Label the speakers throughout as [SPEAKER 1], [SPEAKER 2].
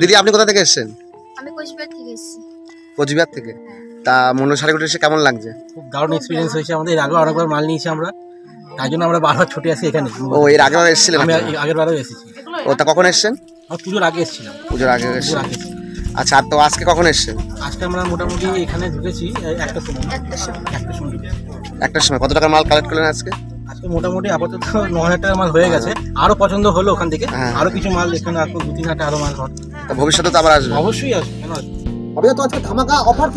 [SPEAKER 1] দিদি আপনি কোথা থেকে এসেছেন?
[SPEAKER 2] আমি কোচবিহার থেকে এসেছি।
[SPEAKER 1] কোচবিহার থেকে? তা মন্ডল শাড়িগুটি এসে কেমন লাগছে?
[SPEAKER 3] খুব দারুণ এক্সপিরিয়েন্স হয়েছে আমাদের। এর আগেও অনেকবার মাল নিয়েছি আমরা, তাই জন্য আমরা বারবার ছুটে আসি এখানে।
[SPEAKER 1] ও এর আগেও এসেছিলেন?
[SPEAKER 3] আমি আগের বারেও এসেছি।
[SPEAKER 1] ও তা কখন এসেছেন?
[SPEAKER 3] আমি পুজোর আগে এসেছিলাম।
[SPEAKER 1] পুজোর আগে এসেছেন? আচ্ছা, তো আজকে কখন এসেছেন?
[SPEAKER 3] আজকে আমরা মোটামুটি এখানে ঢুকেছি একটার সময়।
[SPEAKER 1] একটার সময়। কত টাকার মাল কালেক্ট করলেন আজকে?
[SPEAKER 3] আজকে মোটামুটি আপাতত 9,000 টাকার মাল হয়ে গেছে। আরো পছন্দ হলো ওখান থেকে, আরো কিছু মাল এখানে আসবো, 2-3 হাজার আরো মাল হবে।
[SPEAKER 1] ভবিষ্যতে তো আবার আসবে?
[SPEAKER 3] অবশ্যই আসবে, কেন আসবে।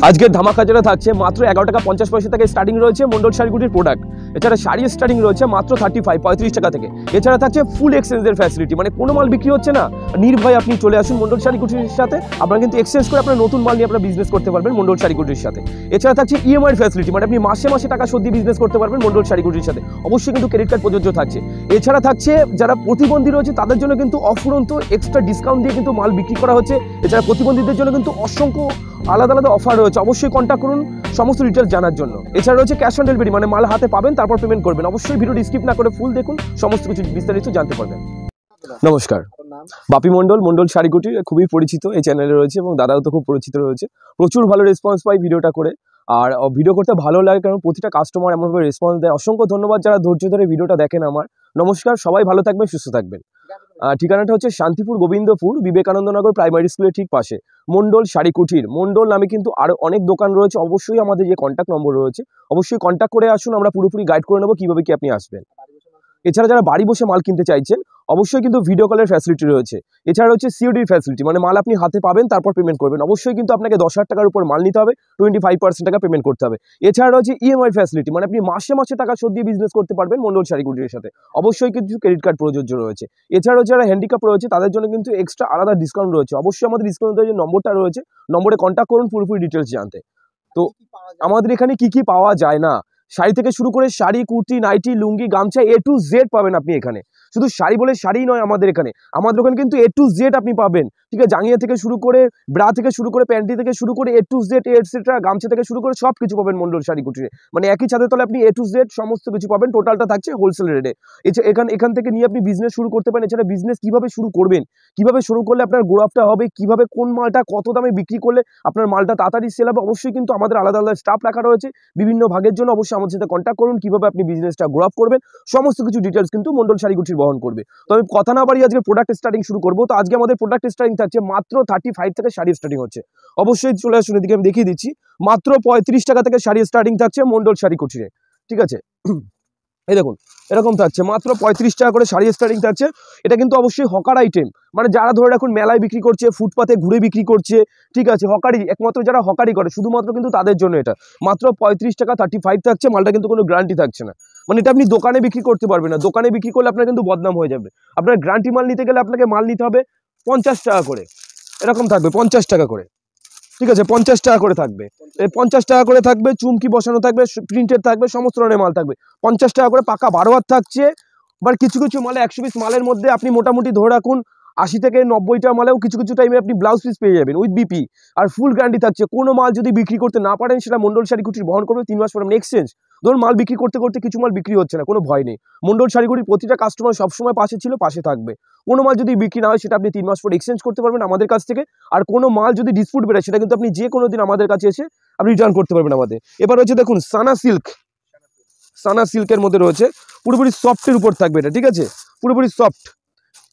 [SPEAKER 4] আজকের ধামাকা যেটা থাকছে মাত্র 11 টাকা 50 পয়সা থেকে স্টার্টিং রয়েছে মন্ডল শাড়িগুটির প্রোডাক্ট। এছাড়া শাড়ি স্টার্টিং রয়েছে মাত্র 35 টাকা থেকে। এছাড়া থাকছে ফুল এক্সচেঞ্জের ফ্যাসিলিটি, মানে কোনো মাল বিক্রি হচ্ছে না, নির্ভয় আপনি চলে আসুন মন্ডল শাড়িগুটির সাথে। আপনারা কিন্তু এক্সচেঞ্জ করে আপনার নতুন মাল নিয়ে আপনারা বিজনেস করতে পারবেন মন্ডল শাড়িগুটির সাথে। এছাড়া থাকছে ইএমআই ফ্যাসিলিটি, মানে আপনি মাসে মাসে টাকা শোধ দিয়ে বিজনেস করতে পারবেন মন্ডল শাড়িগুটির সাথে। অবশ্যই কিন্তু ক্রেডিট কার্ড প্রযোজ্য থাকছে। এছাড়া থাকছে যারা প্রতিবন্ধী রয়েছে তাদের জন্য কিন্তু অফুরন্ত এক্সট্রা ডিসকাউন্ট দিয়ে কিন্তু মাল বিক্রি করা হচ্ছে। এছাড়া প্রতিবন্ধীদের জন্য কিন্তু অসংখ্য আলাদা আলাদা অফার রয়েছে। অবশ্যই কন্ট্যাক্ট করুন সমস্ত ডিটেলস জানার জন্য। এছাড়া রয়েছে ক্যাশ অন ডেলিভারি, মানে মাল হাতে পাবেন তারপর পেমেন্ট করবেন। অবশ্যই ভিডিওটি স্কিপ না করে ফুল দেখুন, সমস্ত কিছু বিস্তারিত জানতে পারবেন। নমস্কার, বাপি মন্ডল, মন্ডল শাড়িগুটি খুবই পরিচিত এই চ্যানেলে রয়েছে এবং দাদাও তো খুব পরিচিত রয়েছে। প্রচুর ভালো রেসপন্স পাই ভিডিওটা করে, আর ভিডিও করতে ভালো লাগে কারণ প্রতিটা কাস্টমার এমনভাবে রেসপন্স দেয়। অসংখ্য ধন্যবাদ যারা ধৈর্য ধরে ভিডিওটা দেখেন আমার। নমস্কার, সবাই ভালো থাকবেন, সুস্থ থাকবেন। ঠিকানাটা হচ্ছে শান্তিপুর গোবিন্দপুর বিবেকানন্দনগর প্রাইমারি স্কুলের ঠিক পাশে মন্ডল শাড়িকুটির। মন্ডল নামে কিন্তু আরও অনেক দোকান রয়েছে। অবশ্যই আমাদের যে কন্ট্যাক্ট নম্বর রয়েছে অবশ্যই কন্ট্যাক্ট করে আসুন, আমরা পুরোপুরি গাইড করে নেবো কীভাবে কি আপনি আসবেন। এছাড়া যারা বাড়ি বসে মাল কিনতে চাইছেন অবশ্যই কিন্তু ভিডিও কলের ফ্যাসিলিটি রয়েছে। এছাড়া হচ্ছে সিওডির ফ্যাসিলিটি, মানে মাল আপনি হাতে পাবেন তারপর পেমেন্ট করবেন। অবশ্যই কিন্তু আপনাকে 10,000 টাকার উপর মাল নিতে হবে, 25% টাকা পেমেন্ট করতে হবে। এছাড়া রয়েছে ইএমআই ফ্যাসিলিটি, মানে আপনি মাসে মাসে টাকা শোধ দিয়ে বিজনেস করতে পারবেন মন্ডল শাড়িগুটির সাথে। অবশ্যই কিন্তু ক্রেডিট কার্ড প্রযোজ্য রয়েছে। এছাড়াও যারা হ্যান্ডিক্যাপ রয়েছে তাদের জন্য কিন্তু এক্সট্রা আলাদা ডিসকাউন্ট রয়েছে। অবশ্যই আমাদের ডিসকাউন্টের যে নম্বরটা রয়েছে নম্বরে কন্ট্যাক্ট করুন পুরোপুরি ডিটেলস জানতে। তো আমাদের এখানে কি কি পাওয়া যায় না, শাড়ি থেকে শুরু করে শাড়ি, কুর্তি, নাইটি, লুঙ্গি, গামছা A to Z পাবেন আপনি এখানে। শুধু শাড়ি বলে শাড়ি নয়, আমাদের এখানে কিন্তু A to Z আপনি পাবেন। ঠিক আছে, জাঙ্গিয়া থেকে শুরু করে ব্রা থেকে শুরু করে প্যান্টি থেকে শুরু করে A to Z এটসেট্রা, গামছা থেকে শুরু করে সব কিছু পাবেন মন্ডল শাড়িকুটিরে। মানে একই ছাদের তলে আপনি A to Z সমস্ত কিছু পাবেন। টোটালটা থাকছে হোলসেল রেটে। এখান থেকে নিয়ে আপনি বিজনেস শুরু করতে পারেন। এছাড়া বিজনেস কিভাবে শুরু করবেন, কিভাবে শুরু করলে আপনার গ্রোআপটা হবে, কিভাবে কোন মালটা কত দামে বিক্রি করলে আপনার মালটা তাড়াতাড়ি সেল হবে, অবশ্যই কিন্তু আমাদের আলাদা আলাদা স্টাফ রাখা রয়েছে বিভিন্ন ভাগের জন্য। অবশ্যই আমাদের সাথে কন্ট্যাক্ট করুন, কিভাবে আপনি বিজনেসটা গ্রো আপ করবেন সমস্ত কিছু ডিটেলস কিন্তু মন্ডল শাড়িগুটির বহন করবে। তো আমি কথা না বাড়িয়ে আজকে প্রোডাক্ট স্টার্টিং শুরু করবো। তো আজকে আমাদের প্রোডাক্ট স্টার্টিং থাকছে মাত্র 35 থেকে শাড়ি স্টার্টিং হচ্ছে। অবশ্যই চলে আসুন, এদিকে আমি দেখিয়ে দিচ্ছি। মাত্র 35 টাকা থেকে শাড়ি স্টার্টিং থাকছে মন্ডল শাড়িকুটিরে। ঠিক আছে, এই দেখুন এরকম থাকছে মাত্র 35 টাকা করে শাড়ি স্টার্টিং থাকছে। এটা কিন্তু অবশ্যই হকার আইটেম, মানে যারা ধরে রাখুন মেলায় বিক্রি করছে, ফুটপাতে ঘুরে বিক্রি করছে, ঠিক আছে, হকারি, একমাত্র যারা হকারি করে শুধুমাত্র কিন্তু তাদের জন্য এটা মাত্র 35 টাকা 35 থাকছে। মালটা কিন্তু কোনো গ্যারান্টি থাকছে না, মানে এটা আপনি দোকানে বিক্রি করতে পারবেন না। দোকানে বিক্রি করলে আপনার কিন্তু বদনাম হয়ে যাবে। আপনার গ্যারান্টি মাল নিতে গেলে আপনাকে মাল নিতে হবে 50 টাকা করে, এরকম থাকবে 50 টাকা করে। ঠিক আছে, 50 টাকা করে থাকবে, 50 টাকা করে থাকবে। চুমকি বসানো থাকবে, প্রিন্টেড থাকবে, সমস্ত ধরনের মাল থাকবে 50 টাকা করে। পাকা 12 হাত থাকছে। আবার কিছু কিছু মালে 100 পিস মালের মধ্যে আপনি মোটামুটি ধরে রাখুন 80 থেকে 90টা মালেও কিছু কিছু টাইমে আপনি ব্লাউজ পিস পেয়ে যাবেন উইথ বিপি। আর ফুল গ্যারান্টি থাকছে। কোনো মাল যদি বিক্রি করতে না পারেন সেটা মন্ডল শাড়িকুটির বহন করবে 3 মাস পর। আপনি এক্সচেঞ্জ, ধরুন মাল বিক্রি করতে করতে কিছু মাল বিক্রি হচ্ছে না, কোনো ভয় নেই। মন্ডল শাড়িকুটির প্রতিটা কাস্টমার সবসময় পাশে ছিল, পাশে থাকবে। কোনো মাল যদি বিক্রি না হয় সেটা আপনি 3 মাস পর এক্সচেঞ্জ করতে পারবেন আমাদের কাছ থেকে। আর কোনো মাল যদি ডিসপুট বেরোয় সেটা কিন্তু আপনি যে কোনো দিন আমাদের কাছে এসে আপনি রিটার্ন করতে পারবেন আমাদের। এবার হচ্ছে দেখুন সানা সিল্কের মধ্যে রয়েছে, পুরোপুরি সফটের উপর থাকবে এটা। ঠিক আছে, পুরোপুরি সফট।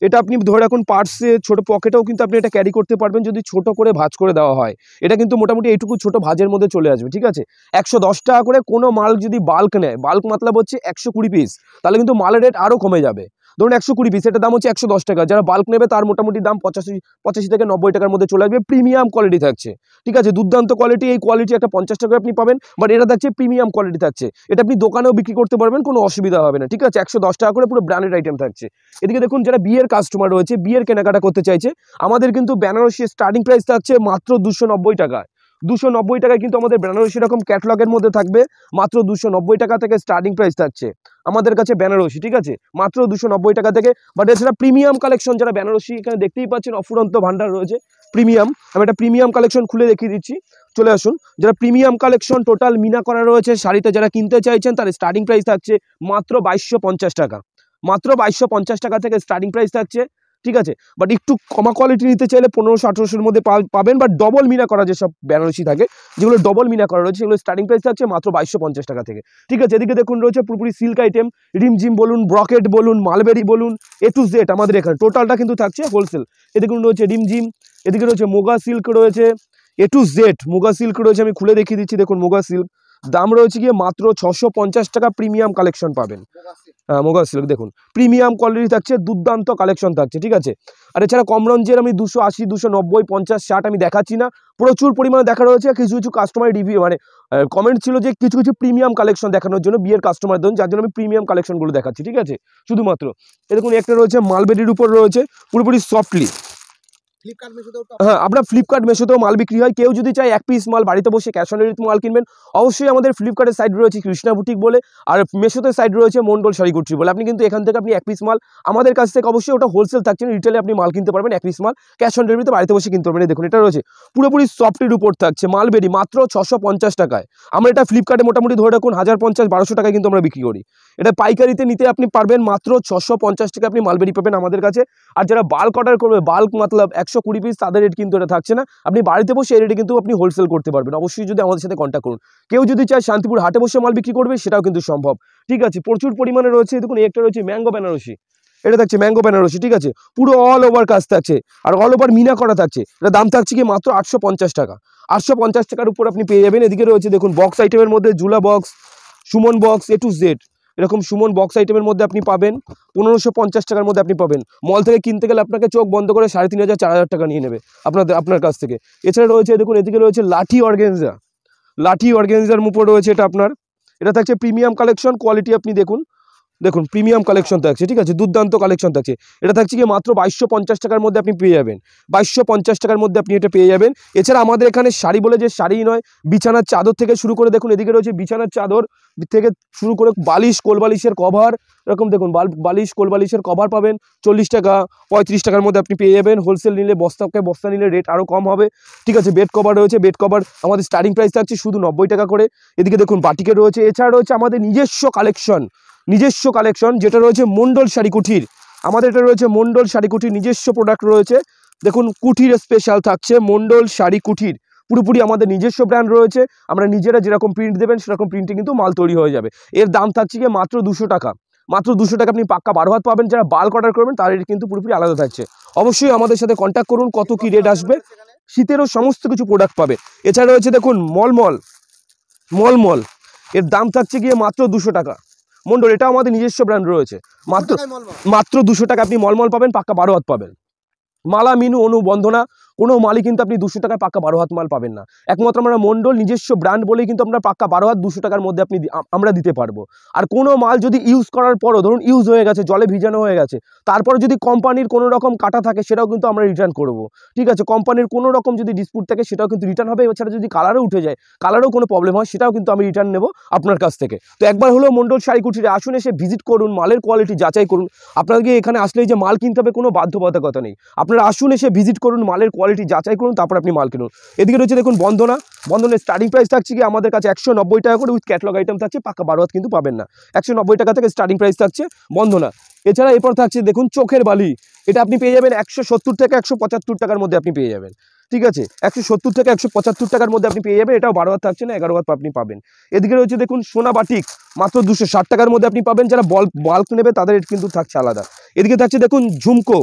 [SPEAKER 4] এটা আপনি ধরে রাখুন পার্সে, ছোট পকেটেও কিন্তু আপনি এটা ক্যারি করতে পারবেন যদি ছোট করে ভাঁজ করে দেওয়া হয়। এটা কিন্তু মোটামুটি এইটুকু ছোট ভাঁজের মধ্যে চলে আসবে। ঠিক আছে, 110 টাকা করে। কোনো মাল যদি বাল্ক নেয়, বাল্ক মতলব হচ্ছে 120 পিস, তাহলে কিন্তু মালের রেট আরও কমে যাবে। ধরুন 120 পিস, এটার দাম হচ্ছে 110 টাকা। যারা বাল্ক নেবে তার মোটামুটি দাম 85 থেকে 90 টাকার মধ্যে চলে আসবে। প্রিমিয়াম কোয়ালিটি থাকছে। ঠিক আছে, দুর্দান্ত কোয়ালিটি। এই কোয়ালিটি একটা 50 টাকা আপনি পাবেন, বাট এটা থাকছে প্রিমিয়াম কোয়ালিটি থাকছে। এটা আপনি দোকানেও বিক্রি করতে পারবেন, কোনো অসুবিধা হবে না। ঠিক আছে, 110 টাকা করে পুরো ব্র্যান্ডেড আইটেম থাকছে। এদিকে দেখুন যারা বিয়ের কাস্টমার রয়েছে, বিয়ের কেনাকাটা করতে চাইছে, আমাদের কিন্তু বেনারসি স্টার্টিং প্রাইস থাকছে মাত্র 290 টাকায়। 290 টাকায় কিন্তু আমাদের বেনারসি এরকম ক্যাটলগের মধ্যে থাকবে। মাত্র 290 টাকা থেকে স্টার্টিং প্রাইস থাকছে আমাদের কাছে বেনারসি। ঠিক আছে, মাত্র 290 টাকা থেকে। বাট এছাড়া প্রিমিয়াম কালেকশন যারা বেনারসি, এখানে দেখতেই পাচ্ছেন অফুরন্ত ভান্ডার রয়েছে প্রিমিয়াম। আমি একটা প্রিমিয়াম কালেকশন খুলে দেখিয়ে দিচ্ছি, চলে আসুন। যারা প্রিমিয়াম কালেকশন টোটাল মিনা করা রয়েছে শাড়িতে যারা কিনতে চাইছেন তার স্টার্টিং প্রাইস থাকছে মাত্র 2250 টাকা। মাত্র 2250 টাকা থেকে স্টার্টিং প্রাইস থাকছে। ঠিক আছে। বাট একটু কমা কোয়ালিটি নিতে চাইলে 1500-1800-এর মধ্যে পাবেন। বাট ডবল মিনা করা যেসব বেনারসি থাকে, যেগুলো ডবল মিনা করা রয়েছে, সেগুলো স্টার্টিং প্রাইস থাকছে মাত্র 2250 টাকা থেকে। ঠিক আছে, এদিকে দেখুন রয়েছে পুরোপুরি সিল্ক আইটেম, রিমঝিম বলুন, ব্রকেট বলুন, মালবেরি বলুন, A to Z আমাদের এখানে টোটালটা কিন্তু থাকছে হোলসেল। এদিকে রয়েছে রিমঝিম, এদিকে রয়েছে মোগা সিল্ক রয়েছে, A to Z Muga silk রয়েছে, আমি খুলে দেখিয়ে দিচ্ছি। দেখুন মোগা সিল্ক দাম রয়েছে গিয়ে মাত্র 650 টাকা, প্রিমিয়াম কালেকশন পাবেন। মোগা সিল্ক দেখুন প্রিমিয়াম কোয়ালিটি থাকছে, দুর্দান্ত কালেকশন থাকছে। ঠিক আছে, আর এছাড়া কম রেঞ্জের আমি 280, 290, 50, 60 আমি দেখাচ্ছি না, প্রচুর পরিমাণে দেখা রয়েছে। কিছু কিছু কাস্টমার রিভিউ মানে কমেন্ট ছিল যে কিছু কিছু প্রিমিয়াম কালেকশন দেখানোর জন্য বিয়ের কাস্টমারদের জন্য, যার জন্য আমি প্রিমিয়াম কালেকশনগুলো দেখাচ্ছি। ঠিক আছে, শুধুমাত্র এ দেখুন একটা রয়েছে মালবেরির উপর রয়েছে পুরোপুরি সফটলি। হ্যাঁ, আপনার ফ্লিপকার্ট মেশোতেও মাল বিক্রি হয়। কেউ যদি চায় এক পিস মাল বাড়িতে বসে ক্যাশ অন ডেলিভারিতে মাল কিনবেন, অবশ্যই আমাদের ফ্লিপকার্টের সাইড রয়েছে কৃষ্ণা বুটিক বলে, আর মেশোতে সাইড রয়েছে মন্ডল শাড়ি কুঠরি বলে। আপনি কিন্তু এখান থেকে আপনি এক পিস মাল আমাদের কাছ থেকে, অবশ্যই ওটা হোলসেল থাকছে, রিটেলে আপনি মাল কিনতে পারবেন, এক পিস মাল ক্যাশ অন ডেলিভারিতে বাড়িতে বসে কিনতে পারবেন। দেখুন এটা রয়েছে পুরোপুরি সফটের উপর থাকছে মালবেরি মাত্র 650 টাকায়। আমরা এটা ফ্লিপকার্টে মোটামুটি ধরে রাখুন 1050-1200 টাকায় কিন্তু আমরা বিক্রি করি। এটা পাইকারিতে নিতে আপনি পারবেন মাত্র 650 টাকা, আপনি মালবেরি পাবেন আমাদের কাছে। আর যারা বাল্ক অর্ডার করবে, বাল্ক মতলব 120 পিস, তাদের রেট কিন্তু এটা থাকছে না, আপনি বাড়িতে বসে এই রেটে কিন্তু আপনি হোলসেল করতে পারবেন। অবশ্যই যদি আমাদের সাথে কন্ট্যাক্ট করুন। কেউ যদি চায় শান্তিপুর হাটে বসে মাল বিক্রি করবে, সেটাও কিন্তু সম্ভব। ঠিক আছে, প্রচুর পরিমাণে রয়েছে। দেখুন একটা রয়েছে ম্যাঙ্গো বেনারসি, এটা থাকছে ম্যাঙ্গো বেনারসি। ঠিক আছে, পুরো অল ওভার কাজ থাকছে আর অল ওভার মিনা করা থাকছে। এটা দাম থাকছে কি মাত্র 850 টাকা। 850 টাকার উপর আপনি পেয়ে যাবেন। এদিকে রয়েছে দেখুন বক্স আইটেমের মধ্যে জুলা box, Suman box, A to Z এরকম সুমন বক্স আইটেমের মধ্যে আপনি পাবেন 1550 টাকার মধ্যে আপনি পাবেন। মল থেকে কিনতে গেলে আপনাকে চোখ বন্ধ করে 3500-4000 টাকা নিয়ে নেবে আপনার কাছ থেকে। এছাড়া রয়েছে দেখুন এদিকে রয়েছে লাঠি অর্গানজা, লাঠি অর্গানজার উপর রয়েছে এটা আপনার, এটা থাকছে প্রিমিয়াম কালেকশন। কোয়ালিটি আপনি দেখুন, দেখুন প্রিমিয়াম কালেকশন থাকছে। ঠিক আছে, দুর্দান্ত কালেকশন থাকছে। এটা থাকছে কি মাত্র 2250 টাকার মধ্যে আপনি পেয়ে যাবেন। 2250 টাকার মধ্যে আপনি এটা পেয়ে যাবেন। এছাড়া আমাদের এখানে শাড়ি বলে যে শাড়ি নয়, বিছানার চাদর থেকে শুরু করে দেখুন এদিকে রয়েছে বিছানার চাদর থেকে শুরু করে বালিশ, কোলবালিশের কভার, এরকম দেখুন বালিশ কোলবালিশের কভার পাবেন 40 টাকা, 35 টাকার মধ্যে আপনি পেয়ে যাবেন। হোলসেল নিলে বস্তা নিলে রেট আরও কম হবে। ঠিক আছে, বেড কভার রয়েছে, বেড কভার আমাদের স্টার্টিং প্রাইস থাকছে শুধু 90 টাকা করে। এদিকে দেখুন বাটিকের রয়েছে। এছাড়া রয়েছে আমাদের নিজস্ব কালেকশন যেটা রয়েছে মন্ডল শাড়ি কুঠির। আমাদের এটা রয়েছে মন্ডল শাড়ি কুঠির নিজস্ব প্রোডাক্ট রয়েছে। দেখুন কুঠির স্পেশাল থাকছে মন্ডল শাড়ি কুঠির, পুরোপুরি আমাদের নিজস্ব ব্র্যান্ড রয়েছে। আমরা নিজেরা যেরকম প্রিন্ট দেবেন সেরকম প্রিন্টে কিন্তু মাল তৈরি হয়ে যাবে। এর দাম থাকছে গিয়ে মাত্র 200 টাকা। মাত্র 200 টাকা আপনি পাক্কা 12 হাত পাবেন। যারা বাল্ক অর্ডার করবেন তার রেট কিন্তু পুরোপুরি আলাদা থাকছে। অবশ্যই আমাদের সাথে কন্ট্যাক্ট করুন, কত কি রেট আসবে। শীতেরও সমস্ত কিছু প্রোডাক্ট পাবে। এছাড়া রয়েছে দেখুন মলমল, এর দাম থাকছে গিয়ে মাত্র 200 টাকা। মন্ডল এটা আমাদের নিজস্ব ব্র্যান্ড রয়েছে, মাত্র 200 টাকা আপনি মলমল পাবেন, পাক্কা 12 হাত পাবেন। মালা, মিনু, অনু, বন্ধনা কোনো মালই কিন্তু আপনি 200 টাকায় পাক্কা 12 হাত মাল পাবেন না। একমাত্র আমরা মন্ডল নিজস্ব ব্র্যান্ড বলেই কিন্তু আমরা পাক্কা 12 হাত 200 টাকার মধ্যে আমরা দিতে পারবো। আর কোনো মাল যদি ইউজ করার পরও ধরুন ইউজ হয়ে গেছে, জলে ভিজানো হয়ে গেছে, তারপরে যদি কোম্পানির কোনো রকম কাটা থাকে সেটাও কিন্তু আমরা রিটার্ন করব। ঠিক আছে, কোম্পানির কোনো রকম যদি ডিসপুট থাকে সেটাও কিন্তু রিটার্ন হবে। এছাড়া যদি কালারও উঠে যায়, কালারও কোনো প্রবলেম হয়, সেটাও কিন্তু আমি রিটার্ন নেব আপনার কাছ থেকে। তো একবার হলো মন্ডল শাড়ি কুঠিরে আসুন, এসে ভিজিট করুন, মালের কোয়ালিটি যাচাই করুন। আপনাকে এখানে আসলেই যে মাল কিনতে হবে কোনো বাধ্যবাধকতা নেই। আপনারা আসুন, এসে ভিজিট করুন, মালের কোয়ালিটি যাচাই করুন, তারপর আপনি মাল কিনুন। এদিকে রয়েছে দেখুন বন্ধনের স্টার্টিং প্রাইস থাকছে কি আমাদের কাছে 190 টাকা করে, উইথ ক্যাটলগ আইটেম থাকছে, পাক্কা 12 হাত কিন্তু পাবেন না। 190 টাকা থেকে স্টার্টিং প্রাইস থাকছে বন্ধনা। এছাড়া এরপর থাকছে দেখুন চোখের বালি, এটা আপনি পেয়ে যাবেন 170 থেকে 175 টাকার মধ্যে আপনি পেয়ে যাবেন। ঠিক আছে, 170 থেকে 175 টাকার মধ্যে আপনি পেয়ে যাবেন। এটাও 12 হাত থাকছে না, 11 হাত আপনি পাবেন। এদিকে রয়েছে দেখুন সোনা বাটিক, মাত্র 260 টাকার মধ্যে আপনি পাবেন। যারা বাল্ক নেবে তাদের রেট কিন্তু থাকছে আলাদা। এদিকে থাকছে দেখুন ঝুমকো,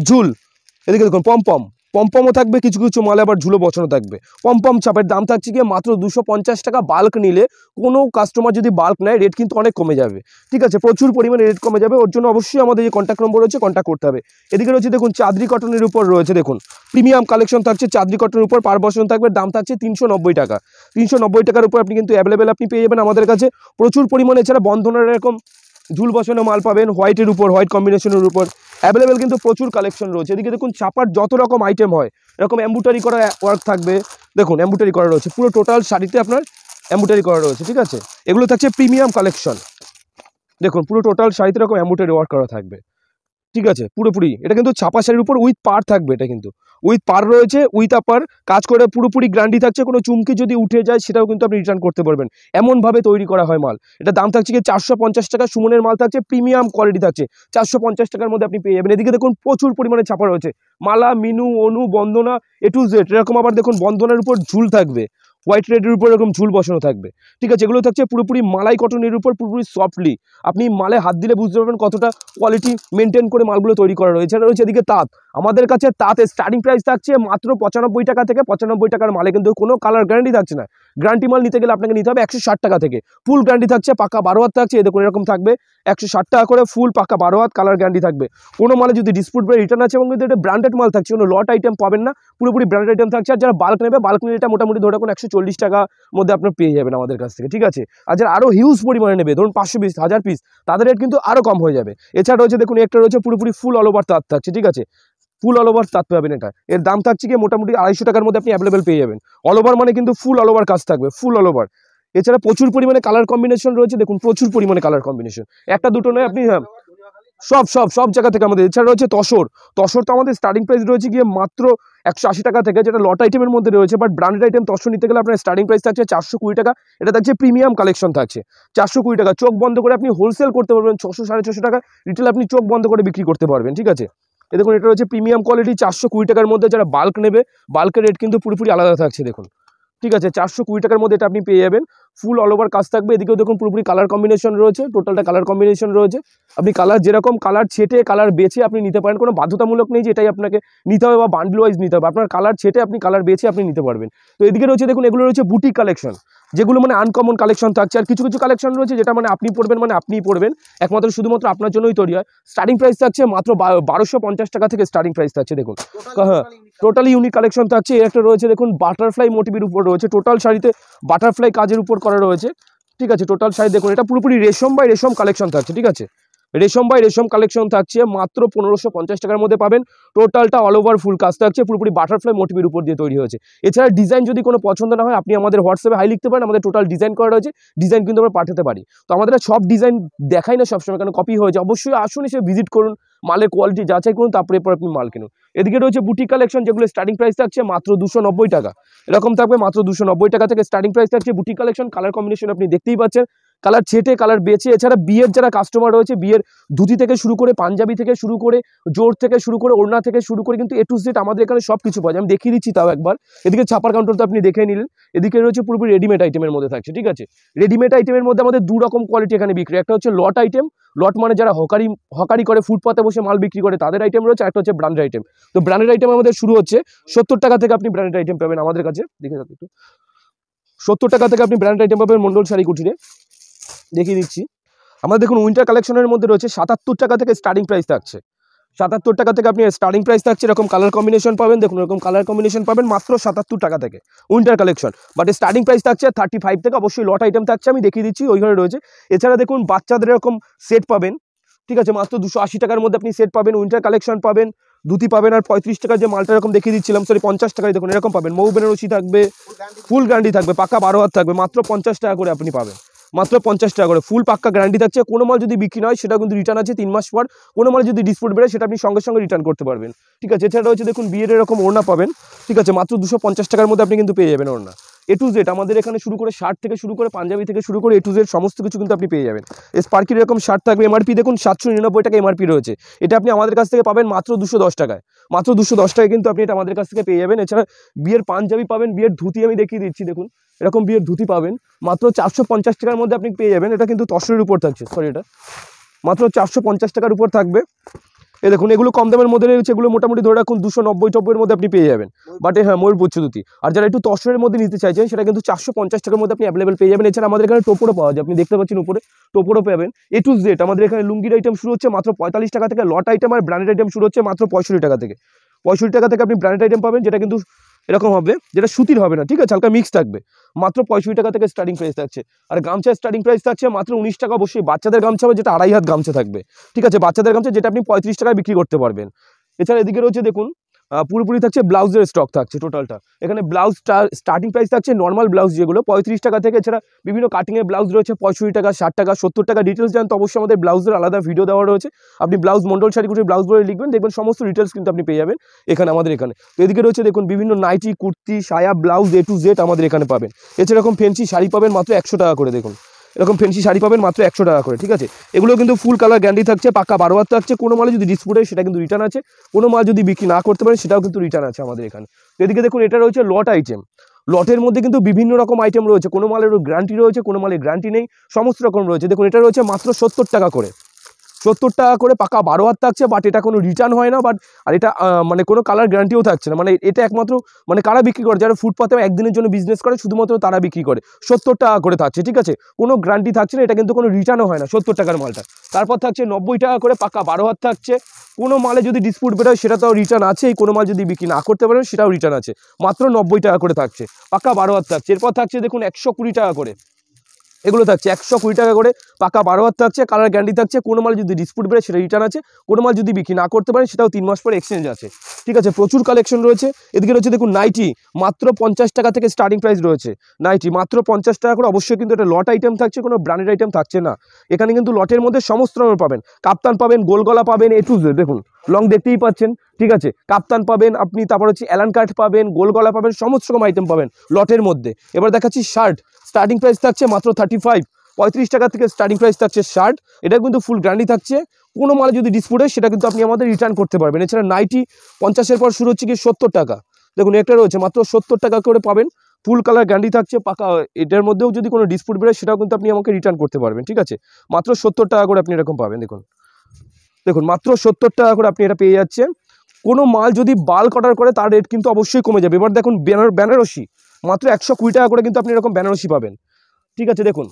[SPEAKER 4] ঝুল, এদিকে দেখুন পমপমও থাকবে, কিছু কিছু মালে আবার ঝুলো বসানো থাকবে। পমপম চাপের দাম থাকছে গিয়ে মাত্র 250 টাকা। বাল্ক নিলে কোনো কাস্টমার যদি বাল্ক নেয় রেট কিন্তু অনেক কমে যাবে। ঠিক আছে, প্রচুর পরিমাণে রেট কমে যাবে। ওর জন্য অবশ্যই আমাদের যে কন্ট্যাক্ট নম্বর রয়েছে কন্ট্যাক্ট করতে হবে। এদিকে রয়েছে দেখুন চাঁদরি কটনের উপর রয়েছে, দেখুন প্রিমিয়াম কালেকশন থাকছে চাঁদরি কটনের উপর, পার বসন থাকবে, দাম থাকছে 390 টাকা। 390 টাকার উপর আপনি কিন্তু অ্যাভেলেবেল আপনি পেয়ে যাবেন আমাদের কাছে প্রচুর পরিমাণে। এছাড়া বন্ধনের এরকম ঝুল বসানো মাল পাবেন, হোয়াইটের উপর, হোয়াইট কম্বিনেশনের উপর অ্যাভেলেবেল কিন্তু প্রচুর কালেকশন রয়েছে। এদিকে দেখুন ছাপার যত রকম আইটেম হয় এরকম এমব্রয়ডারি করা ওয়ার্ক থাকবে। দেখুন এমব্রয়ডারি করা রয়েছে, পুরো টোটাল শাড়িতে আপনার এমব্রয়ডারি করা রয়েছে। ঠিক আছে, এগুলো থাকছে প্রিমিয়াম কালেকশন। দেখুন পুরো টোটাল শাড়িতে এরকম এমব্রয়ডারি ওয়ার্ক করা থাকবে। ঠিক আছে পুরোপুরি এটা কিন্তু ছাপা শাড়ির উপর উইথ পার থাকবে, এটা কিন্তু উইথ পার রয়েছে, উইথ আপার কাজ করে পুরোপুরি গ্যারান্টি থাকছে। কোনো চুমকি যদি উঠে যায় সেটাও কিন্তু আপনি রিটার্ন করতে পারবেন, এমনভাবে তৈরি করা হয় মাল। এটা দাম থাকছে কি 450 টাকা, সুমনের মাল থাকছে, প্রিমিয়াম কোয়ালিটি থাকছে 450 টাকার মধ্যে আপনি পেয়ে যাবেন। এদিকে দেখুন প্রচুর পরিমাণে ছাপা রয়েছে, মালা, মিনু, অনু, বন্দনা, এ টু জেড। এরকম আবার দেখুন বন্দনার উপর ঝুল থাকবে, হোয়াইট রেডের উপর এরকম ঝুল বসানো থাকবে। ঠিক আছে, এগুলো থাকছে পুরোপুরি মালাই কটনের উপর, পুরোপুরি সফটলি। আপনি মালে হাত দিলে বুঝতে পারবেন কতটা কোয়ালিটি মেনটেন করে মালগুলো তৈরি করা রয়েছে। এটা রয়েছে এদিকে তাঁত, আমাদের কাছে তাঁতের স্টার্টিং প্রাইস থাকছে মাত্র 95 টাকা থেকে। 95 টাকার মালে কিন্তু কোনো কালার গ্যারান্টি থাকছে না। গ্যারান্টি মাল নিতে গেলে আপনাকে নিতে হবে 160 টাকা থেকে। ফুল গ্যারান্টি থাকছে, পাক্কা 12 হাত থাকছে, এদের করে এরকম থাকবে 160 টাকা করে ফুল পাক্কা 12 হাত কালার গ্যারান্টি থাকবে। কোনো মালে যদি ডিসপুট বা রিটার্ন আছে এবং কিন্তু এটা ব্র্যান্ডেড মাল থাকছে, কোনো লট আইটেম পাবেন না, পুরোপুরি ব্র্যান্ডেড আইটেম থাকছে। আর যারা বাল্ক নেবে, বাল্ক নিলে এটা মোটামুটি ধরে রাখুন 140 টাকা মধ্যে আপনার পেয়ে যাবেন আমাদের কাছ থেকে। ঠিক আছে, আর যারা আরও হিউজ পরিমাণে নেবে, ধরুন 500 পিস, 1000 পিস, তাদের রেট কিন্তু আরও কম হয়ে যাবে। এছাড়া রয়েছে দেখুন একটা রয়েছে পুরোপুরি ফুল অল ওভার তাঁত থাকছে। ঠিক আছে, ফুল অল ওভার তাঁত পাবেন, এটা এর দাম থাকছে কি মোটামুটি 250 টাকার মধ্যে আপনি অ্যাভেলেবেল পেয়ে যাবেন। অল ওভার মানে কিন্তু ফুল অল ওভার কাজ থাকবে, ফুল অল ওভার। এছাড়া প্রচুর পরিমাণে কালার কম্বিনেশন রয়েছে, দেখুন প্রচুর পরিমাণে কালার কম্বিনেশন, একটা দুটো নয় আপনি, হ্যাঁ সব জায়গা থেকে আমাদের। এছাড়া রয়েছে তসর, তসর তো আমাদের স্টার্টিং প্রাইস রয়েছে গিয়ে মাত্র 180 টাকা থেকে, যেটা লট আইটেমের মধ্যে রয়েছে। বাট ব্র্যান্ডেড আইটেম তসর নিতে গেলে আপনার স্টার্টিং প্রাইস থাকছে 420 টাকা। এটা থাকছে প্রিমিয়াম কালেকশন থাকছে 420 টাকা। চোখ বন্ধ করে আপনি হোলসেল করতে পারবেন 600 650 টাকা, রিটেল আপনি চোখ বন্ধ করে বিক্রি করতে পারবেন। ঠিক আছে, এ দেখুন এটা রয়েছে প্রিমিয়াম কোয়ালিটি 420 টাকার মধ্যে। যারা বাল্ক নেবে, বাল্কের রেট কিন্তু পুরোপুরি আলাদা থাকছে দেখুন। ঠিক আছে, 420 টাকার মধ্যে এটা আপনি পেয়ে যাবেন, ফুল অল ওভার কাজ থাকবে। এদিকেও দেখুন পুরোপুরি কালার কম্বিনেশন রয়েছে, টোটালটা কালার কম্বিনেশন রয়েছে। আপনি কালার যেরকম কালার ছেটে কালার বেছে আপনি নিতে পারেন, কোনো বাধ্যতামূলক নেই যে এটাই আপনাকে নিতে হবে বা বান্ডেল ওয়াইজ নিতে হবে। আপনার কালার ছেটে আপনি কালার বেছে আপনি নিতে পারবেন। তো এদিকে রয়েছে দেখুন এগুলো রয়েছে বুটিক কালেকশন, যেগুলো মানে আনকমন কালেকশন থাকছে। আর কিছু কিছু কালেকশন রয়েছে যেটা মানে আপনি পড়বেন, মানে আপনিই পড়বেন, একমাত্র শুধুমাত্র আপনার জন্যই তৈরি হয়। স্টার্টিং প্রাইস থাকছে মাত্র 1250 টাকা থেকে স্টার্টিং প্রাইস থাকছে দেখুন। হ্যাঁ, টোটালি ইউনিক কালেকশন থাকছে। একটা রয়েছে দেখুন বাটারফ্লাই মোটিভের উপর রয়েছে, টোটাল শাড়িতে বাটারফ্লাই কাজের উপর করা রয়েছে। ঠিক আছে, টোটাল শাড়ি দেখুন, এটা পুরোপুরি রেশম বাই রেশম কালেকশন থাকছে। ঠিক আছে, রেশম বাই রেশম কালেকশন থাকছে মাত্র 1550 টাকার মধ্যে পাবেন। টোটালটা অল ওভার ফুল কাজ থাকছে, পুরোপুরি বাটারফ্লাই মোটিভের উপর দিয়ে তৈরি হয়েছে। এছাড়া ডিজাইন যদি কোনো পছন্দ না হয় আপনি আমাদের হোয়াটসঅ্যাপে হাই লিখতে পারেন, আমাদের টোটাল ডিজাইন করা রয়েছে, ডিজাইন কিন্তু আমরা পাঠাতে পারি। তো আমাদের সব ডিজাইন দেখাই না সবসময়, কারণ কপি হয়ে যায়। অবশ্যই আসুন, এসে ভিজিট করুন, মালের কোয়ালিটি যাচাই করুন, তারপরে আপনি মাল কিনুন। এদিকে রয়েছে বুটিক কালেকশন, যেগুলো স্টার্টিং প্রাইস থাকছে মাত্র 290 টাকা, এরকম থাকবে মাত্র 290 টাকা থেকে স্টার্টিং প্রাইস থাকছে বুটিক কালেকশন। কালার কম্বিনেশন আপনি দেখতেই পাচ্ছেন, কালার ছেটে কালার বেছে। এছাড়া বিয়ের যারা কাস্টমার রয়েছে, বিয়ের ধুতি থেকে শুরু করে, পাঞ্জাবি থেকে শুরু করে, জোর থেকে শুরু করে, ওড়না থেকে শুরু করে কিন্তু এ টু জেড আমাদের এখানে সব কিছু পাওয়া যায়। আমি দেখিয়ে দিচ্ছি তাও একবার। এদিকে ছাপার কাউন্টার তো আপনি দেখে নিলেন, এদিকে রয়েছে পুরোপুরি রেডিমেড আইটেমের মধ্যে থাকছে। ঠিক আছে, রেডিমেড আইটেমের মধ্যে আমাদের দু রকম কোয়ালিটি এখানে বিক্রি। একটা হচ্ছে লট আইটেম, লট মানে যারা হকারি করে, ফুটপাতে বসে মাল বিক্রি করে তাদের আইটেম রয়েছে। একটা হচ্ছে ব্র্যান্ডেড আইটেম। তো ব্র্যান্ডেড আইটেম আমাদের শুরু হচ্ছে 70 টাকা থেকে, আপনি ব্র্যান্ডেড আইটেম পাবেন আমাদের কাছে। দেখে যাচ্ছে একটু, 70 টাকা থেকে আপনি ব্র্যান্ডেড আইটেম পাবেন মন্ডল শাড়ি কুটিরে। দেখিয়ে দিচ্ছি, আমাদের দেখুন উইন্টার কালেকশনের মধ্যে রয়েছে 77 টাকা থেকে স্টার্টিং প্রাইস থাকছে। 77 টাকা থেকে আপনি স্টার্টিং প্রাইস থাকছে, এরকম কালার কম্বিনেশন পাবেন। দেখুন এরকম কালার কম্বিনেশন পাবেন মাত্র 77 টাকা থেকে winter collection. But starting price থাকছে 35 থেকে। অবশ্যই লট আইটেম থাকছে, আমি দেখিয়ে দিচ্ছি, ওই ঘরে রয়েছে। এছাড়া দেখুন বাচ্চাদের এরকম সেট পাবেন। ঠিক আছে, মাত্র 280 টাকার মধ্যে আপনি সেট পাবেন, উইন্টার কালেকশন পাবেন, ধুতি পাবেন। আর 35 টাকার যে মালটা এরকম দেখিয়ে দিচ্ছিলাম, সরি 50 টাকায় দেখুন এরকম পাবেন। মৌ বেনারসি থাকবে, ফুল গ্যারান্টি থাকবে, পাক্কা 12 হাত থাকবে, মাত্র 50 টাকা করে আপনি পাবেন, মাত্র 50 টাকা করে ফুল পাক্কা গ্যারান্টি থাকছে। কোনো মাল যদি বিক্রি নয় সেটা কিন্তু রিটার্ন আছে 3 মাস পর। কোনো মাল যদি ডিসপুট বেড়ে সেটা আপনি সঙ্গে সঙ্গে রিটার্ন করতে পারবেন। ঠিক আছে, এছাড়া হচ্ছে দেখুন বিয়ের এরকম ওড়না পাবেন। ঠিক আছে, মাত্র 250 টাকার মধ্যে আপনি কিন্তু পেয়ে যাবেন ওড়না। এ টু জেড আমাদের এখানে শুরু করে শার্ট থেকে শুরু করে পাঞ্জাবি থেকে শুরু করে এ টু জেড সমস্ত কিছু কিন্তু আপনি পেয়ে যাবেন। স্পার্কির এরকম শার্ট থাকবে, এমআরপি দেখুন 799 টাকা এমআরপি রয়েছে। এটা আপনি আমাদের কাছ থেকে পাবেন মাত্র 210 টাকায়, মাত্র 210 টাকায় কিন্তু আপনি এটা আমাদের কাছ থেকে পেয়ে যাবেন। এছাড়া বিয়ের পাঞ্জাবি পাবেন, বিয়ের ধুতি আমি দেখিয়ে দিচ্ছি, দেখুন এরকম বিয়ের ধুতি পাবেন মাত্র 450 টাকার মধ্যে আপনি পেয়ে যাবেন। এটা কিন্তু তসরের উপর থাকছে, সরি এটা মাত্র 450 টাকার উপর থাকবে। এই দেখুন এগুলো কম দামের মধ্যে রয়েছে, এগুলো মোটামুটি ধরে রাখুন 290-90 মধ্যে আপনি পেয়ে যাবেন। বাট হ্যাঁ, ময়ূরপুচ্ছ ধুতি। আর যারা একটু তসরের মধ্যে নিতে চাইছেন সেটা কিন্তু 450 টাকার মধ্যে আপনি অ্যাভেলেবেল পেয়ে যাবেন। এছাড়া আমাদের এখানে টোপরও পাওয়া যায়, আপনি দেখতে পাচ্ছেন উপরে টোপরও পাবেন। এ টু জেড আমাদের এখানে লুঙ্গির আইটেম শুরু হচ্ছে মাত্র 45 টাকা থেকে, লট আইটেম আর ব্র্যান্ডেড আইটেম শুরু হচ্ছে মাত্র 65 টাকা থেকে। 65 টাকা থেকে আপনি ব্র্যান্ডেড আইটেম পাবেন, যেটা কিন্তু এরকম হবে, যেটা সুতির হবে না। ঠিক আছে, হালকা মিক্স থাকবে, মাত্র 65 টাকা থেকে স্টার্টিং প্রাইস থাকছে। আর গামছার স্টার্টিং প্রাইস থাকছে মাত্র 19 টাকা। অবশ্যই বাচ্চাদের গামছা হবে, যেটা 2.5 হাত গামছা থাকবে। ঠিক আছে, বাচ্চাদের গামছা যেটা আপনি 35 টাকায় বিক্রি করতে পারবেন। এছাড়া এদিকে রয়েছে দেখুন পুরোপুরি থাকছে ব্লাউজের স্টক থাকছে টোটালটা। এখানে ব্লাউজ স্টার্টিং প্রাইস থাকছে নর্মাল ব্লাউজ যেগুলো 35 টাকা থেকে, এছাড়া বিভিন্ন কাটিংয়ের ব্লাউজ রয়েছে 65 টাকা, 60 টাকা, 70 টাকা। ডিটেলস জানতে অবশ্যই আমাদের ব্লাউজের আলাদা ভিডিও দেওয়া রয়েছে, আপনি ব্লাউজ মন্ডল শাড়িগুটির ব্লাউজ বলে লিখবেন, দেখবেন সমস্ত ডিটেলস কিন্তু আপনি পেয়ে যাবেন এখানে আমাদের এখানে। তো এদিকে রয়েছে দেখুন বিভিন্ন নাইটি, কুর্তি, সায়া, ব্লাউজ A to Z আমাদের এখানে পাবেন। এছাড়া এরকম ফেন্সি শাড়ি পাবেন মাত্র 100 টাকা করে। দেখুন এরকম ফেন্সি শাড়ি পাবেন মাত্র 100 টাকা করে, ঠিক আছে। এগুলো কিন্তু ফুল কালার গ্যারান্টি থাকছে, পাক্কা 12 হাত থাকছে। কোনো মালে যদি ডিসপুট হয় সেটা কিন্তু রিটার্ন আছে, কোনো মাল যদি বিক্রি না করতে পারেন সেটাও কিন্তু রিটার্ন আছে আমাদের এখানে। তো এদিকে দেখুন এটা রয়েছে লট আইটেম। লটের মধ্যে কিন্তু বিভিন্ন রকম আইটেম রয়েছে, কোনো মালের গ্যারান্টি রয়েছে, কোনো মালের গ্যারান্টি নেই, সমস্ত রকম রয়েছে। দেখুন এটা রয়েছে মাত্র 70 টাকা করে, 70 টাকা করে, পাকা 12 হাত থাকছে। বাট এটা কোনো রিটার্ন হয় না, বাট আর এটা মানে কোনো কালার গ্যারান্টিও থাকছে না। মানে এটা একমাত্র মানে কারা বিক্রি করে, যারা ফুটপাতে একদিনের জন্য বিজনেস করে শুধুমাত্র তারা বিক্রি করে। 70 টাকা করে থাকছে, ঠিক আছে, কোনো গ্যারান্টি থাকছে না, এটা কিন্তু কোনো রিটার্নও হয় না 70 টাকার মালটা। তারপর থাকছে 90 টাকা করে, পাকা 12 হাত থাকছে। কোনো মালে যদি ডিসপুট বেরোয় সেটা তো রিটার্ন আছেই, কোনো মাল যদি বিক্রি না করতে পারেন সেটাও রিটার্ন আছে। মাত্র 90 টাকা করে থাকছে, পাকা 12 হাত থাকছে। এরপর থাকছে দেখুন 120 টাকা করে, এগুলো থাকছে 120 টাকা করে, পাকা 12 হাত থাকছে, কালার গ্যারান্টি থাকছে। কোনো মাল যদি ডিসপুট বেরোয় সেটা রিটার্ন আছে, কোনো মাল যদি বিক্রি না করতে পারেন সেটাও 3 মাস পরে এক্সচেঞ্জ আছে, ঠিক আছে। প্রচুর কালেকশন রয়েছে। এদিকে রয়েছে দেখুন নাইটি, মাত্র 50 টাকা থেকে স্টার্টিং প্রাইস রয়েছে নাইটি, মাত্র 50 টাকা করে। অবশ্যই কিন্তু এটা লট আইটেম থাকছে, কোনো ব্র্যান্ডেড আইটেম থাকছে না এখানে। কিন্তু লটের মধ্যে সমস্ত রকম পাবেন, কাপ্তান পাবেন, গোলগলা পাবেন, A to Z। দেখুন লং দেখতেই পাচ্ছেন, ঠিক আছে, কাপ্তান পাবেন আপনি, তারপর হচ্ছে অ্যালান কাট পাবেন, গোলগলা পাবেন, সমস্ত রকম আইটেম পাবেন লটের মধ্যে। এবার দেখাচ্ছি শার্ট, স্টার্টিং প্রাইস থাকছে মাত্র 35 টাকা থেকে স্টার্টিং প্রাইস থাকছে শার্ট। এটা কিন্তু ফুল গ্যারান্টি থাকছে, কোনো মালে যদি ডিসপুট হয় সেটা কিন্তু আপনি আমাদের রিটার্ন করতে পারবেন। এছাড়া নাইটি 50-এর পর শুরু হচ্ছে কি 70 টাকা। দেখুন একটা রয়েছে মাত্র 70 টাকা করে পাবেন, ফুল কালার গ্যারান্টি থাকছে, পাকা। এটার মধ্যেও যদি কোনো ডিসপুট বেরোয় সেটাও কিন্তু আপনি আমাকে রিটার্ন করতে পারবেন, ঠিক আছে। মাত্র 70 টাকা করে আপনি এরকম পাবেন। দেখুন মাত্র 70 টাকা করে আপনি এটা পেয়ে যাচ্ছেন। কোনো মাল যদি বাল্ক অর্ডার করে তার রেট কিন্তু অবশ্যই কমে যাবে। এবার দেখুন বেনারসি, মাত্র 120 টাকা করে কিন্তু আপনি এরকম বেনারসি পাবেন, ঠিক আছে। দেখুন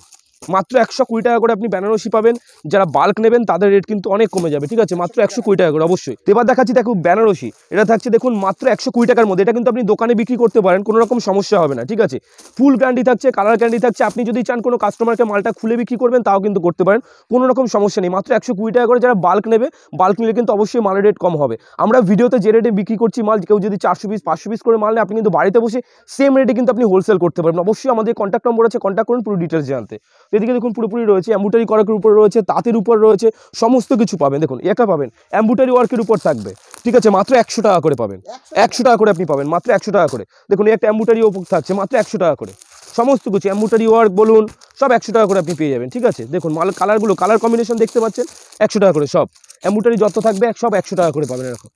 [SPEAKER 4] মাত্র 120 টাকা করে আপনি বেনারসি পাবেন। যারা বাল্ক নেবেন তাদের রেট কিন্তু অনেক কমে যাবে, ঠিক আছে, মাত্র 120 টাকা করে অবশ্যই। এবার দেখাচ্ছি দেখুন বেনারসি, এটা থাকছে দেখুন মাত্র 120 টাকার মধ্যে। এটা কিন্তু আপনি দোকানে বিক্রি করতে পারেন, কোনো রকম সমস্যা হবে না, ঠিক আছে। ফুল গ্যারান্টি থাকছে, কালার গ্যারান্টি থাকছে। আপনি যদি চান কোনো কাস্টমারকে মালটা খুলে বিক্রি করবেন তাও কিন্তু করতে পারেন, কোনো রকম সমস্যা নেই। মাত্র 120 টাকা করে। যারা বাল্ক নেবে, বাল্ক নিলে কিন্তু অবশ্যই মালের রেট কম হবে। আমরা ভিডিওতে যে রেটে বিক্রি করছি মাল, কেউ যদি 400 পিস 500 পিস করে মাল নেয়, আপনি কিন্তু বাড়িতে বসে সেম রেটে কিন্তু আপনি হোলসেল করতে পারবেন। অবশ্যই আমাদের কন্ট্যাক্ট নম্বর আছে, কন্ট্যাক্ট করুন পুরো ডিটেলস জানতে। এদিকে দেখুন পুরোপুরি রয়েছে এমব্রয়ডারি ওয়ার্কের উপর রয়েছে, তাঁতের উপর রয়েছে, সমস্ত কিছু পাবেন। দেখুন এটা পাবেন এমব্রয়ডারি ওয়ার্কের উপর থাকবে, ঠিক আছে, মাত্র 100 টাকা করে পাবেন। 100 টাকা করে আপনি পাবেন, মাত্র 100 টাকা করে। দেখুন একটা এমব্রয়ডারি উপর থাকছে মাত্র 100 টাকা করে, সমস্ত কিছু এমব্রয়ডারি ওয়ার্ক বলুন সব 100 টাকা করে আপনি পেয়ে যাবেন, ঠিক আছে। দেখুন মাল কালারগুলো, কালার কম্বিনেশন দেখতে পাচ্ছেন, 100 টাকা করে সব এমব্রয়ডারি যত থাকবে সব 100 টাকা করে পাবেন। এরকম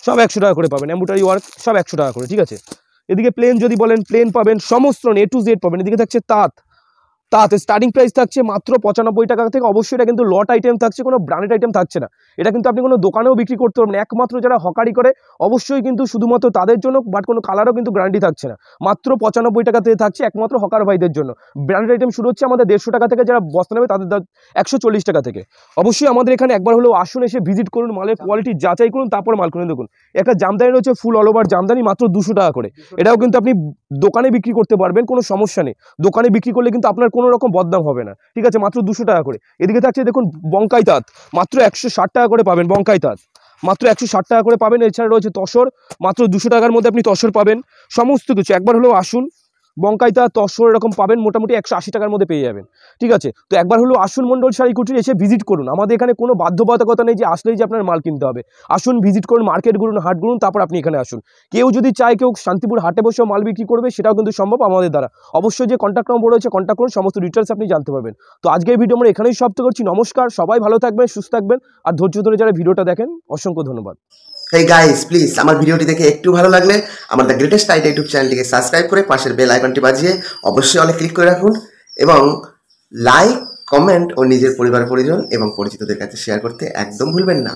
[SPEAKER 4] সব 100 টাকা করে পাবেন, এমব্রয়ডারি ওয়ার্ক সব 100 টাকা করে, ঠিক আছে। এদিকে প্লেন যদি বলেন প্লেন পাবেন, সমস্ত A to Z পাবেন। এদিকে থাকছে তাঁত স্টার্টিং প্রাইস থাকছে মাত্র 95 টাকা থেকে। অবশ্যই এটা কিন্তু লট আইটেম থাকছে, কোনো ব্র্যান্ডেড আইটেম থাকছে না। এটা কিন্তু আপনি কোনো দোকানেও বিক্রি করতে পারবেন, একমাত্র যারা হকারি করে অবশ্যই কিন্তু শুধুমাত্র তাদের জন্য। বাট কোনো কালারও কিন্তু গ্যারান্টি থাকছে না, মাত্র 95 টাকা থেকে থাকছে, একমাত্র হকার ভাইদের জন্য। ব্র্যান্ডেড আইটেম শুরু হচ্ছে আমাদের 150 টাকা থেকে, যারা বস্তা নেবে তাদের 140 টাকা থেকে। অবশ্যই আমাদের এখানে একবার হলেও আসুন, এসে ভিজিট করুন, মালের কোয়ালিটি যাচাই করুন, তারপর মাল কিনুন। দেখুন একটা জামদানি রয়েছে ফুল অল ওভার জামদানি, মাত্র 200 টাকা করে। এটাও কিন্তু আপনি দোকানে বিক্রি করতে পারবেন, কোনো সমস্যা নেই। দোকানে বিক্রি করলে কিন্তু আপনার কোনো রকম বদনাম হবে না, ঠিক আছে, মাত্র 200 টাকা করে। এদিকে থাকছে দেখুন বঙ্কাই তাঁত, মাত্র 160 টাকা করে পাবেন বঙ্কাই তাঁত, মাত্র 160 টাকা করে পাবেন। এছাড়া রয়েছে তসর, মাত্র 200 টাকার মধ্যে আপনি তসর পাবেন, সমস্ত কিছু। একবার হলেও আসুন, বঙ্কাইতা তসর এরকম পাবেন, মোটামুটি 180 টাকার মধ্যে পেয়ে যাবেন, ঠিক আছে। তো একবার হলেও আসুন মন্ডল শাড়ি কুটির, এসে ভিজিট করুন। আমাদের এখানে কোনো বাধ্যবাধকতা নেই যে আসলেই যে আপনার মাল কিনতে হবে। আসুন ভিজিট করুন, মার্কেট ঘুরুন, হাট ঘুরুন, তারপর আপনি এখানে আসুন। কেউ যদি চায় কেউ শান্তিপুর হাটে বসেও মাল বিক্রি করবে, সেটাও কিন্তু সম্ভব আমাদের দ্বারা। অবশ্যই যে কন্ট্যাক্ট নম্বর রয়েছে কন্ট্যাক্ট করুন, সমস্ত ডিটেলস আপনি জানতে পারবেন। তো আজকের ভিডিও আমরা এখানেই সমাপ্ত করছি। নমস্কার, সবাই ভালো থাকবেন, সুস্থ থাকবেন, আর ধৈর্য ধরে যারা ভিডিওটা দেখেন অসংখ্য ধন্যবাদ।
[SPEAKER 1] হেই গাইস, প্লিজ আমার ভিডিওটি দেখে একটু ভালো লাগলে আমার দ্য গ্রেটেস্ট আইডিয়া ইউটিউব চ্যানেলটিকে সাবস্ক্রাইব করে পাশের বেল আইকনটি বাজিয়ে অবশ্যই অলে ক্লিক করে রাখুন, এবং লাইক, কমেন্ট ও নিজের পরিবার পরিজন এবং পরিচিতদের কাছে শেয়ার করতে একদম ভুলবেন না।